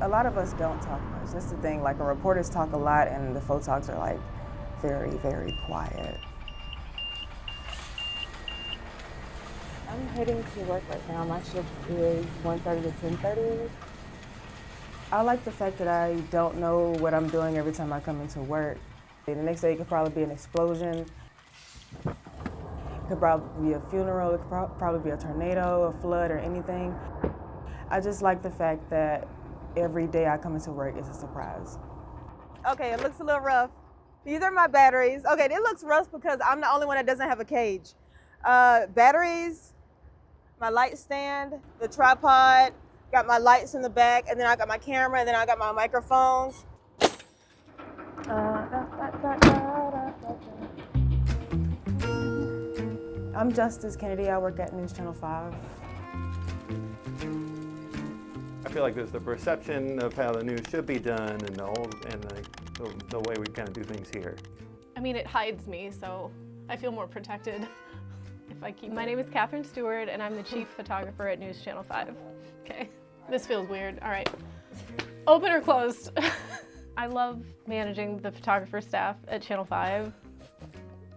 A lot of us don't talk much. That's the thing. Like, reporters talk a lot, and the photogs are like very, very quiet. I'm heading to work right now. My shift is 1:30 to 10:30. I like the fact that I don't know what I'm doing every time I come into work. The next day it could probably be an explosion. It could probably be a funeral. It could probably be a tornado, a flood, or anything. I just like the fact that every day I come into work is a surprise. Okay, it looks a little rough. These are my batteries. Okay, it looks rough because I'm the only one that doesn't have a cage. Batteries, my light stand, the tripod, got my lights in the back, and then I got my camera, and then I got my microphones. I'm Justice Kennedy. I work at Newschannel 5. I feel like there's the perception of how the news should be done and the way we kind of do things here. I mean, it hides me, so I feel more protected if I keep. My name is Catherine Stewart, and I'm the chief photographer at Newschannel 5. Okay, this feels weird. All right, open or closed? I love managing the photographer staff at Channel 5.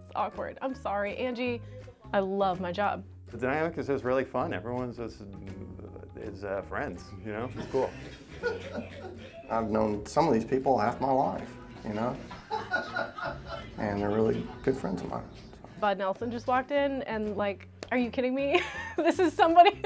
It's awkward. I'm sorry, Angie. I love my job. The dynamic is just really fun. Everyone's just friends, you know? It's cool. I've known some of these people half my life, you know? And they're really good friends of mine. So. Bud Nelson just walked in and like, are you kidding me? This is somebody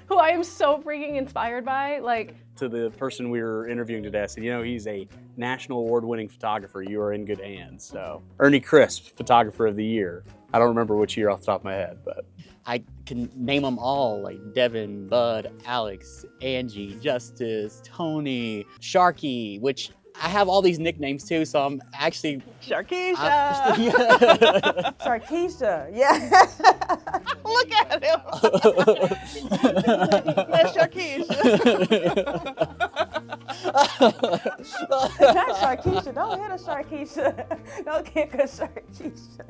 who I am so freaking inspired by. Like, to the person we were interviewing today, I said, you know, he's a national award-winning photographer. You are in good hands. So, Ernie Crisp, Photographer of the Year. I don't remember which year off the top of my head, but. I can name them all, like Devin, Bud, Alex, Angie, Justice, Tony, Sharky, which I have all these nicknames too, so I'm actually... Sharkeisha! Sharkeisha, yeah. Look at him. That's Sharkeisha. Not Sharkeisha, don't hit a Sharkeisha. Don't kick a Sharkeisha.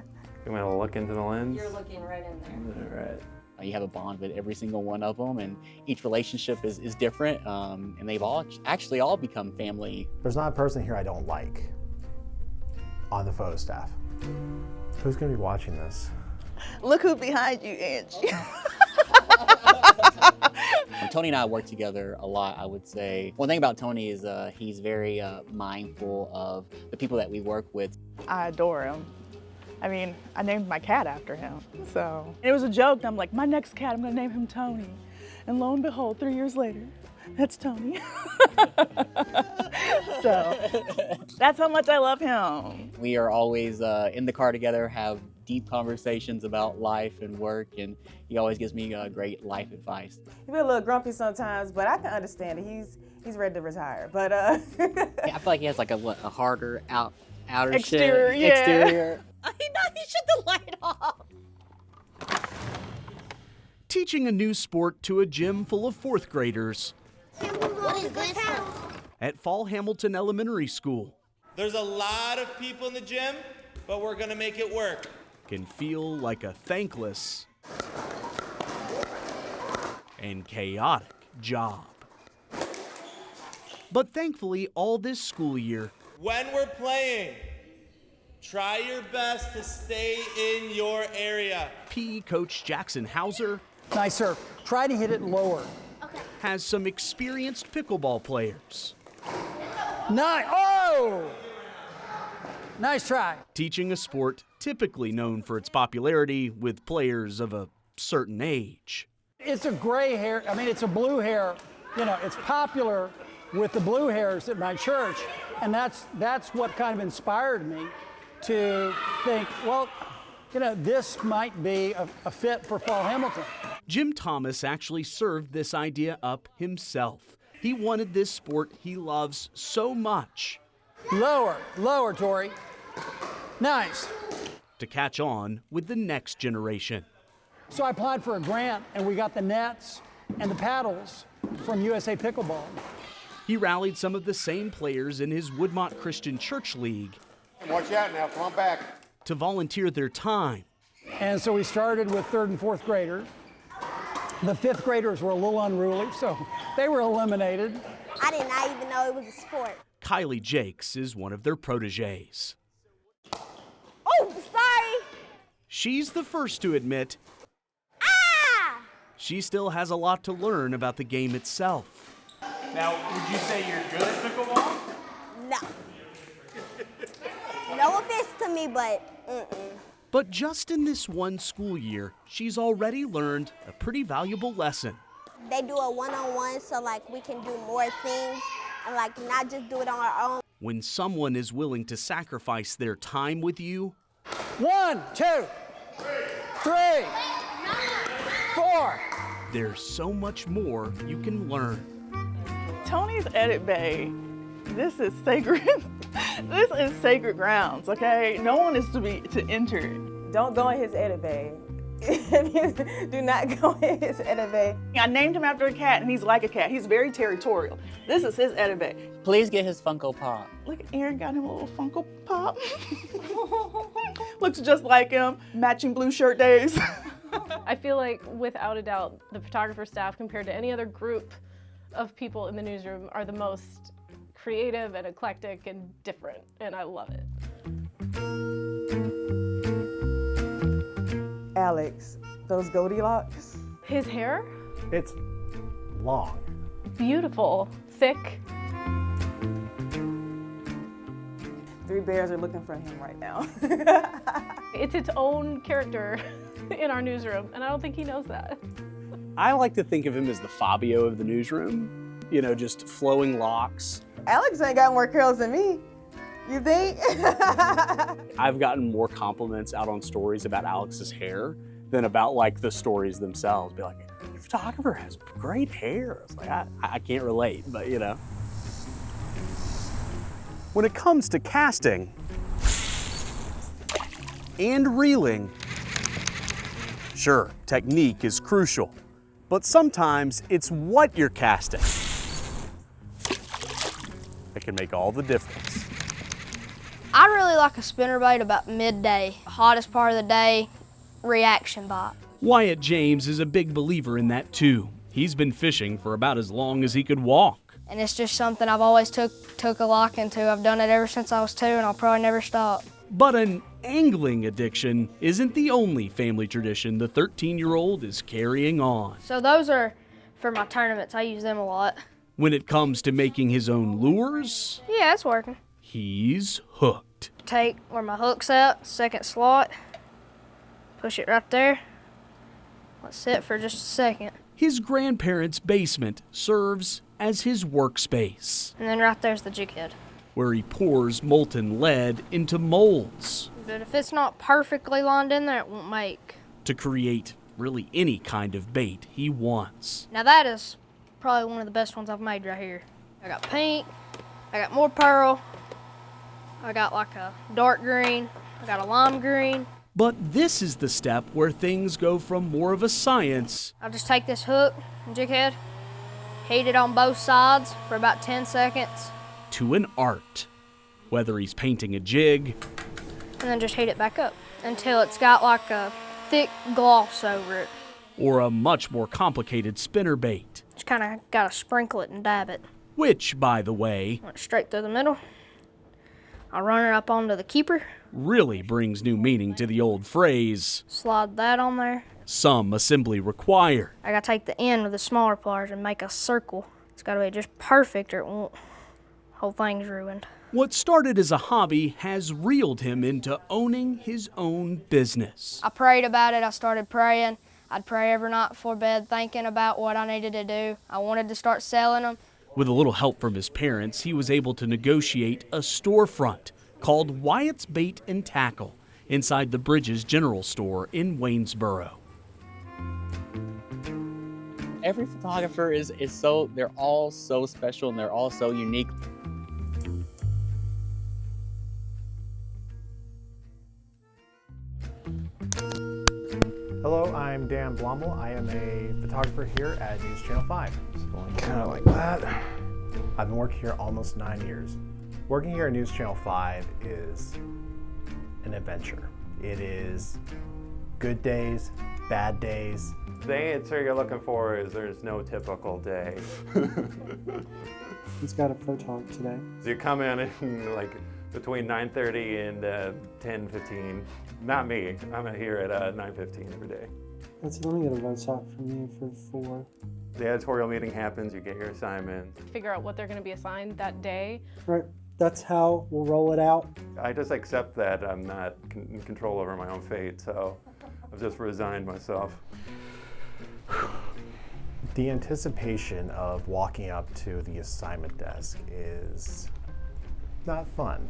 You want to look into the lens? You're looking right in there. All right. You have a bond with every single one of them, and each relationship is different, and they've all actually all become family. There's not a person here I don't like on the photo staff. Who's going to be watching this? Look who's behind you, Angie. Tony and I work together a lot, I would say. One thing about Tony is he's very mindful of the people that we work with. I adore him. I mean, I named my cat after him, so. It was a joke. I'm like, my next cat, I'm gonna name him Tony. And lo and behold, 3 years later, that's Tony. So, that's how much I love him. We are always in the car together, have deep conversations about life and work, and he always gives me great life advice. He be a little grumpy sometimes, but I can understand it. He's ready to retire, but Yeah, I feel like he has like a harder outer Exterior, shell, yeah. exterior. I know, you shut the light off. Teaching a new sport to a gym full of fourth graders What is this? at Fall Hamilton Elementary School There's a lot of people in the gym, but we're gonna make it work. can feel like a thankless and chaotic job. But thankfully, all this school year, When we're playing, try your best to stay in your area. PE coach Jackson Hauser Nice, sir. Try to hit it lower. has some experienced pickleball players Nice. Oh! Nice try. teaching a sport typically known for its popularity with players of a certain age. It's a gray hair. I mean, it's a blue hair. You know, it's popular with the blue hairs at my church. And that's what kind of inspired me to think, well, you know, this might be a fit for Fall Hamilton. Jim Thomas actually served this idea up himself. He wanted this sport he loves so much Lower, Tori. Nice. to catch on with the next generation. So I applied for a grant, and we got the nets and the paddles from USA Pickleball. He rallied some of the same players in his Woodmont Christian Church League Watch out now, come on back. to volunteer their time. And so we started with 3rd and 4th graders. The 5th graders were a little unruly, so they were eliminated. I did not even know it was a sport. Kylie Jakes is one of their proteges. Oh, sorry. She's the first to admit she still has a lot to learn about the game itself. Now, would you say you're good at pickleball? No. No offense to me, but But just in this one school year, she's already learned a pretty valuable lesson. they do a one-on-one so like we can do more things and like not just do it on our own. When someone is willing to sacrifice their time with you, 1, 2, 3, 4. there's so much more you can learn. Tony's edit bay. This is sacred. This is sacred grounds, okay? No one is to enter it. Don't go in his edit bay. Do not go in his edit bay. I named him after a cat, and he's like a cat. He's very territorial. This is his edit bay. Please get his Funko Pop. Look, Aaron got him a little Funko Pop. Looks just like him. Matching blue shirt days. I feel like, without a doubt, the photographer staff, compared to any other group of people in the newsroom, are the most creative and eclectic and different, and I love it. Alex, those Goldilocks. His hair? It's long. Beautiful, thick. 3 bears are looking for him right now. It's its own character in our newsroom, and I don't think he knows that. I like to think of him as the Fabio of the newsroom. You know, just flowing locks. Alex ain't got more curls than me. You think? I've gotten more compliments out on stories about Alex's hair than about like the stories themselves. Be like, your photographer has great hair. It's like, I can't relate, but you know. When it comes to casting and reeling, sure, technique is crucial, but sometimes it's what you're casting that can make all the difference. I really like a spinnerbait about midday, hottest part of the day, reaction bite. Wyatt James is a big believer in that too. He's been fishing for about as long as he could walk. And it's just something I've always took a liking to. I've done it ever since I was 2, and I'll probably never stop. But an angling addiction isn't the only family tradition the 13-year-old is carrying on. So those are for my tournaments. I use them a lot. When it comes to making his own lures, Yeah, it's working. he's hooked. Take where my hook's at, second slot, push it right there. Let's sit for just a second. His grandparents' basement serves as his workspace, And then right there's the jig head. where he pours molten lead into molds But if it's not perfectly lined in there, it won't make. to create really any kind of bait he wants. Now that is probably one of the best ones I've made right here. I got pink, I got more pearl, I got like a dark green, I got a lime green. But this is the step where things go from more of a science I'll just take this hook and jig head, heat it on both sides for about 10 seconds, to an art. Whether he's painting a jig and then just heat it back up until it's got like a thick gloss over it. or a much more complicated spinnerbait, Just kind of gotta sprinkle it and dab it. which, by the way, Went straight through the middle. I'll run it up onto the keeper, really brings new meaning to the old phrase, slide that on there. some assembly required. I gotta take the end with the smaller pliers and make a circle. It's gotta be just perfect or it won't. Whole thing's ruined. What started as a hobby has reeled him into owning his own business. I prayed about it. I started praying. I'd pray every night before bed thinking about what I needed to do. I wanted to start selling them. With a little help from his parents, he was able to negotiate a storefront called Wyatt's Bait and Tackle inside the Bridges General Store in Waynesboro. Every photographer is so, they're all so special and they're all so unique. Hello, I'm Dan Blomble. I am a photographer here at News Channel 5. Just going kind of like that. I've been working here almost 9 years. Working here at News Channel 5 is an adventure. It is good days, bad days. The answer you're looking for is there's no typical day. He's got a photog today. So you come in like between 9:30 and 10:15. Not me. I'm here at 9:15 every day. Let's let me get a voice off from you for 4. The editorial meeting happens. You get your assignment. Figure out what they're going to be assigned that day. Right. That's how we'll roll it out. I just accept that I'm not in control over my own fate, so I've just resigned myself. The anticipation of walking up to the assignment desk is not fun.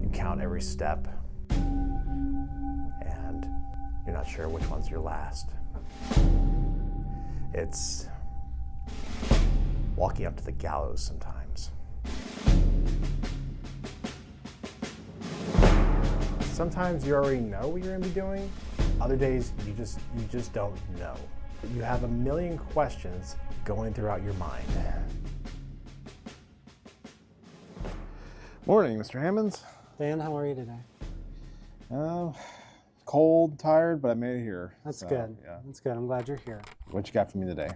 You count every step, and you're not sure which one's your last. It's walking up to the gallows sometimes. Sometimes you already know what you're gonna be doing. Other days you just don't know. You have a million questions going throughout your mind. Morning, Mr. Hammonds. Dan, how are you today? Cold, tired, but I made it here. That's so, good. Yeah. That's good. I'm glad you're here. What you got for me today?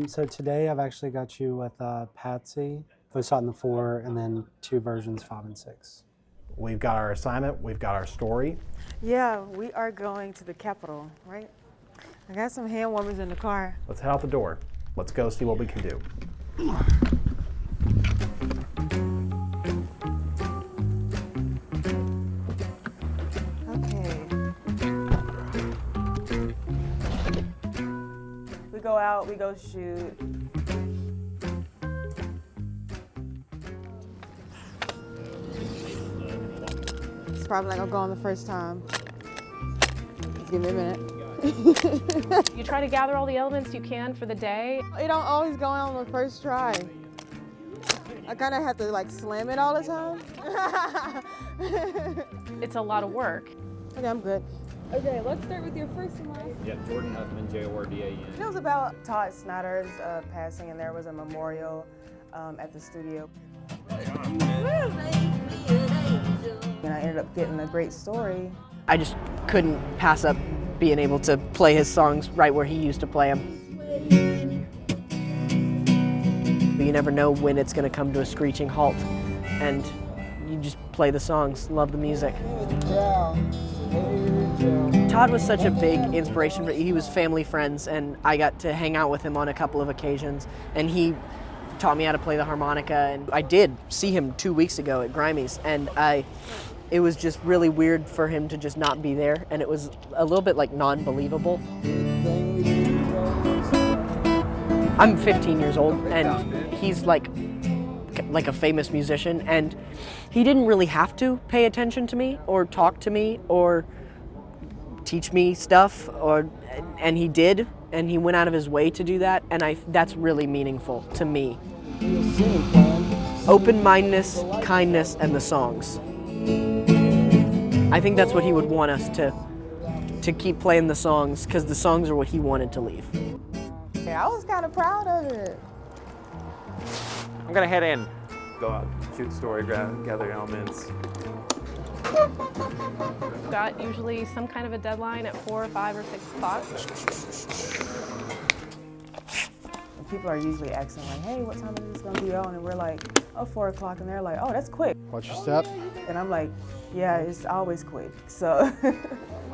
So today I've actually got you with Patsy, voice out in the 4, and then 2 versions, 5 and 6. We've got our assignment, we've got our story. Yeah, we are going to the Capitol, right? I got some hand warmers in the car. Let's head out the door. Let's go see what we can do. Okay. We go out, we go shoot. It's probably like I'm going the first time. Just give me a minute. You try to gather all the elements you can for the day. It don't always go on the first try. I kind of have to like slam it all the time. It's a lot of work. Okay, I'm good. Okay, let's start with your first and last. Yeah, Jordan Huffman, Jordan. It was about Todd Snyder's passing, and there was a memorial at the studio. And I ended up getting a great story. I just couldn't pass up being able to play his songs right where he used to play them. You never know when it's going to come to a screeching halt, and you just play the songs, love the music. Todd was such a big inspiration. He was family friends, and I got to hang out with him on a couple of occasions, and he taught me how to play the harmonica. And I did see him 2 weeks ago at Grimey's, and it was just really weird for him to just not be there, and it was a little bit like non-believable. I'm 15 years old, and he's like a famous musician, and he didn't really have to pay attention to me or talk to me or teach me stuff, and he did, and he went out of his way to do that, and that's really meaningful to me. Open-mindedness, kindness, and the songs. I think that's what he would want us to keep playing the songs, because the songs are what he wanted to leave. Yeah, I was kind of proud of it. I'm gonna head in, go out, shoot the story, gather elements. Got usually some kind of a deadline at 4 or 5 or 6 o'clock. People are usually asking like, hey, what time is this gonna be on? And we're like, oh, 4 o'clock, and they're like, oh, that's quick. Watch your step. And I'm like, yeah, it's always quick, so.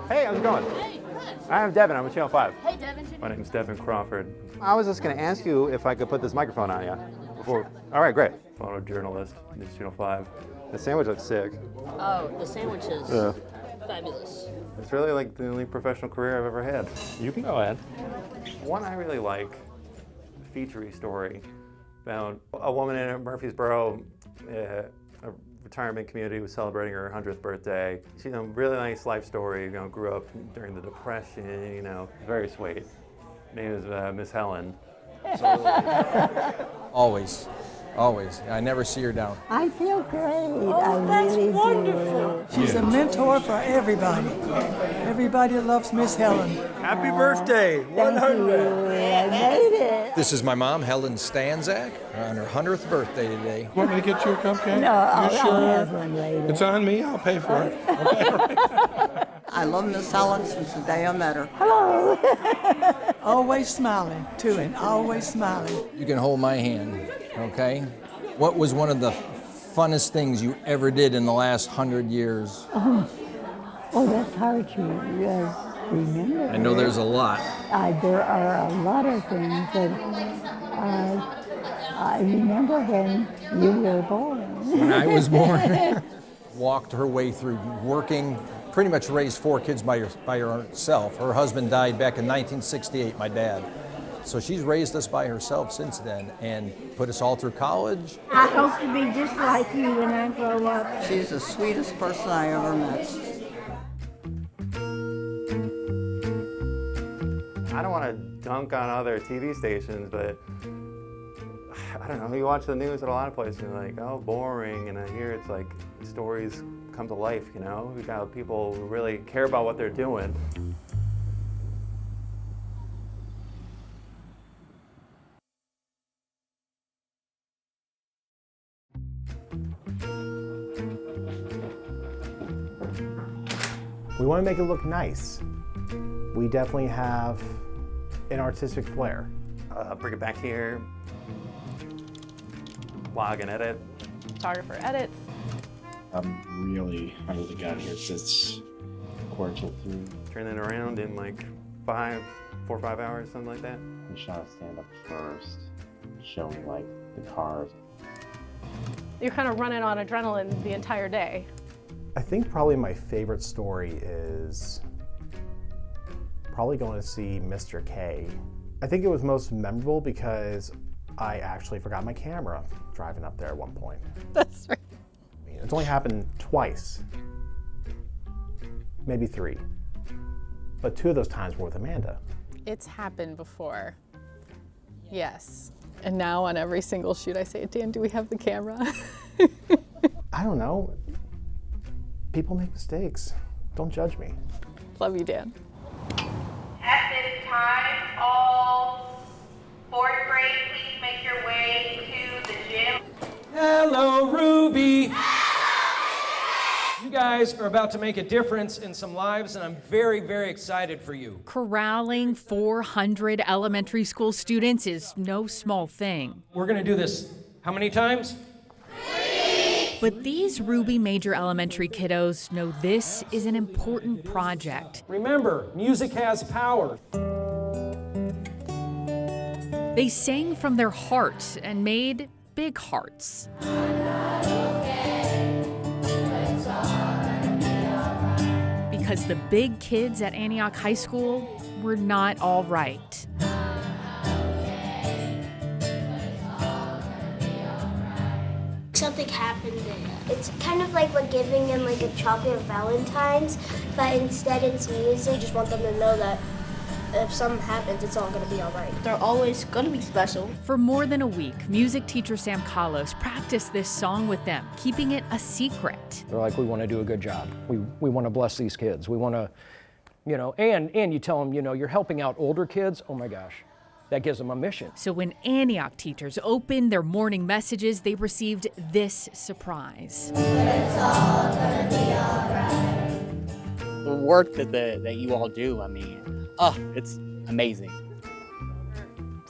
Hey, how's it going? Hey, I'm Devin, I'm with Channel 5. Hey, Devin. My name's Devin Crawford. I was just gonna ask you if I could put this microphone on you before. All right, great. Photojournalist, Newschannel 5. The sandwich looks sick. Oh, the sandwich is fabulous. It's really like the only professional career I've ever had. You can go ahead. One I really like, a feature-y story about a woman in Murfreesboro, a retirement community, was celebrating her 100th birthday. She's a really nice life story. Grew up during the Depression. Very sweet. Her name is Miss Helen. Always. I never see her down. I feel great. Oh, that's wonderful. She's a mentor for everybody. Everybody loves Miss Helen. Happy birthday, 100. I made it. This is my mom, Helen Stanzak, on her 100th birthday today. Want me to get you a cupcake? No, I'll You sure? have one later. It's on me. I'll pay for it. I love Miss Alex since the day I met her. Hello. Always smiling, too, and always smiling. You can hold my hand, okay? What was one of the funnest things you ever did in the last 100 years? Oh, that's hard to remember. I know there's a lot. There are a lot of things that I remember when you were born. When I was born, walked her way through working, pretty much raised 4 kids by herself. Her husband died back in 1968, my dad. So she's raised us by herself since then and put us all through college. I hope to be just like you when I grow up. She's the sweetest person I ever met. I don't want to dunk on other TV stations, but I don't know, you watch the news at a lot of places and you're like, oh, boring, and I hear it's like stories come to life, you know? We've got people who really care about what they're doing. We want to make it look nice. We definitely have an artistic flair. Bring it back here, log and edit. Photographer edits. I'm really under the gun here since quarter through. Turn it around in like 4 or 5 hours, something like that. We shot a stand-up first, showing like the cars. You're kind of running on adrenaline the entire day. I think probably my favorite story is probably going to see Mr. K. I think it was most memorable because I actually forgot my camera driving up there at one point. That's right. I mean, it's only happened twice, maybe 3. But 2 of those times were with Amanda. It's happened before. Yes. And now on every single shoot I say, Dan, do we have the camera? I don't know. People make mistakes. Don't judge me. Love you, Dan. At this time, all 4th grade, please make your way to the gym. Hello, Ruby. You guys are about to make a difference in some lives, and I'm very, very excited for you. Corralling 400 elementary school students is no small thing. We're gonna do this how many times? But these Ruby Major Elementary kiddos know this is an important project. Remember, music has power. They sang from their heart and made big hearts. Because the big kids at Antioch High School were not all right. Something happened there. It's kind of like we're giving them like a chocolate Valentine's, but instead it's music. I just want them to know that if something happens, it's all gonna be all right. They're always gonna be special. For more than a week, music teacher Sam Carlos practiced this song with them, keeping it a secret. They're like, we want to do a good job. We want to bless these kids. We want to, you know, and you tell them, you know, you're helping out older kids. Oh my gosh. That gives them a mission. So when Antioch teachers opened their morning messages, they received this surprise. It's all gonna be all right. The work that you all do, I mean, it's amazing.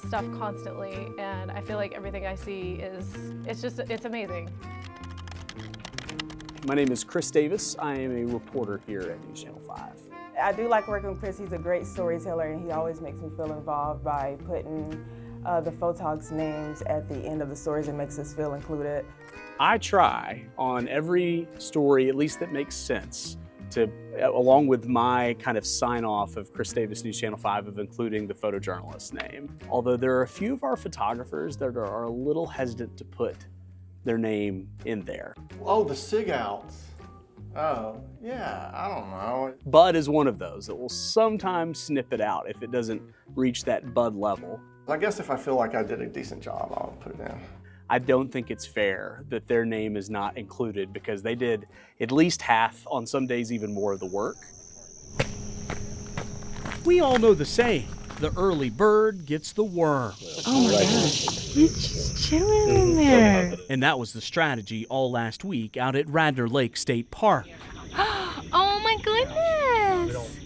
Stuff constantly, and I feel like everything I see it's amazing. My name is Chris Davis. I am a reporter here at Newschannel 5. I do like working with Chris. He's a great storyteller, and he always makes me feel involved by putting the photogs names at the end of the stories. It makes us feel included. I try on every story, at least that makes sense, to, along with my kind of sign off of Chris Davis Newschannel 5 of including the photojournalist name. Although there are a few of our photographers that are a little hesitant to put their name in there. Oh, the SIG outs. Oh, yeah, I don't know. Bud is one of those that will sometimes snip it out if it doesn't reach that Bud level. I guess if I feel like I did a decent job, I'll put it in. I don't think it's fair that their name is not included because they did at least half, on some days even more of the work. We all know the saying, the early bird gets the worm. Oh my gosh, you're just chilling in there. And that was the strategy all last week out at Radnor Lake State Park. Oh my goodness!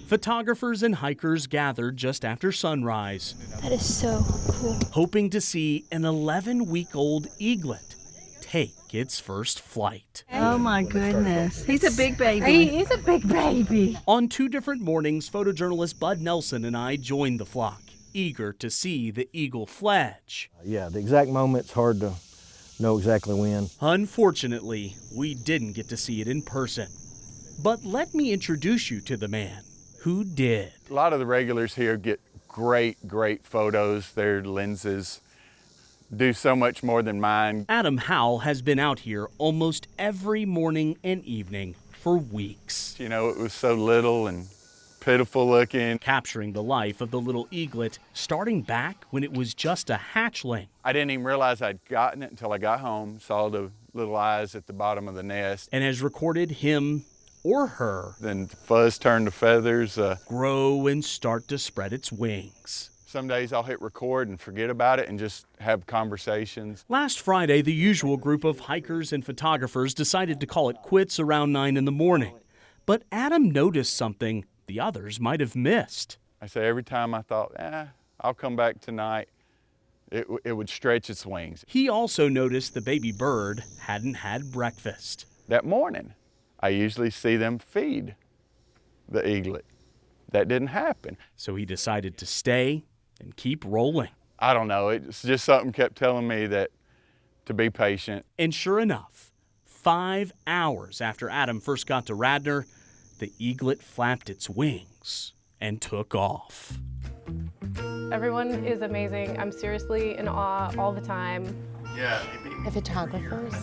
Photographers and hikers gathered just after sunrise. That is so cool. Hoping to see an 11-week-old eaglet take its first flight. Oh my goodness. He's a big baby. He is a big baby. On 2 different mornings, photojournalist Bud Nelson and I joined the flock, eager to see the eagle fledge. Yeah, the exact moment's hard to know exactly when. Unfortunately, we didn't get to see it in person. But let me introduce you to the man who did. A lot of the regulars here get great photos. Their lenses do so much more than mine. Adam Howell has been out here almost every morning and evening for weeks. You know, it was so little and pitiful looking. Capturing the life of the little eaglet, starting back when it was just a hatchling. I didn't even realize I'd gotten it until I got home, saw the little eyes at the bottom of the nest. And has recorded him or her. Then fuzz turned to feathers. Grow and start to spread its wings. Some days I'll hit record and forget about it and just have conversations. Last Friday, the usual group of hikers and photographers decided to call it quits around 9 in the morning. But Adam noticed something the others might have missed. I say every time I thought, I'll come back tonight, it would stretch its wings. He also noticed the baby bird hadn't had breakfast. That morning, I usually see them feed the eaglet. That didn't happen. So he decided to stay and keep rolling. I don't know, it's just something kept telling me that to be patient. And sure enough, 5 hours after Adam first got to Radnor, the eaglet flapped its wings and took off. Everyone is amazing. I'm seriously in awe all the time. Yeah. The photographers.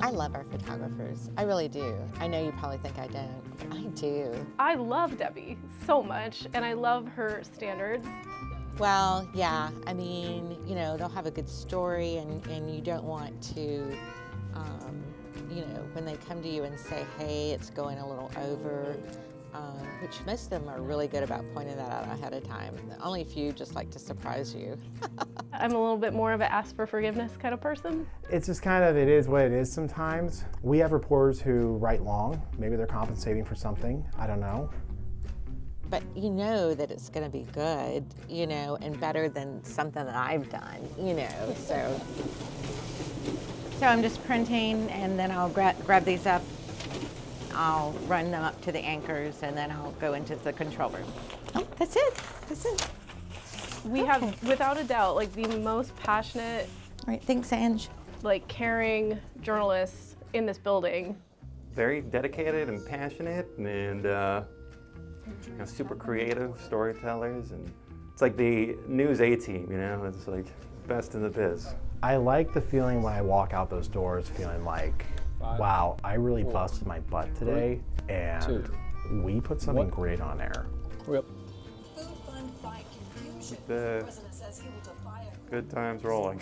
I love our photographers. I really do. I know you probably think I don't, but I do. I love Debbie so much, and I love her standards. Well, yeah, I mean, you know, they'll have a good story, and you don't want to, you know, when they come to you and say, hey, it's going a little over, which most of them are really good about pointing that out ahead of time. Only a few just like to surprise you. I'm a little bit more of an ask for forgiveness kind of person. It's just kind of, it is what it is sometimes. We have reporters who write long. Maybe they're compensating for something, I don't know. But you know that it's going to be good, you know, and better than something that I've done, you know, so. So I'm just printing, and then I'll grab these up. I'll run them up to the anchors, and then I'll go into the control room. Oh, that's it. That's it. We have, without a doubt, like the most passionate, all right, thanks, Ange, like caring journalists in this building. Very dedicated and passionate, and you know, super creative storytellers, and it's like the News A-team, you know, it's like best in the biz. I like the feeling when I walk out those doors feeling like, wow, I really busted my butt today, and we put something great on air. Yep. The good times rolling.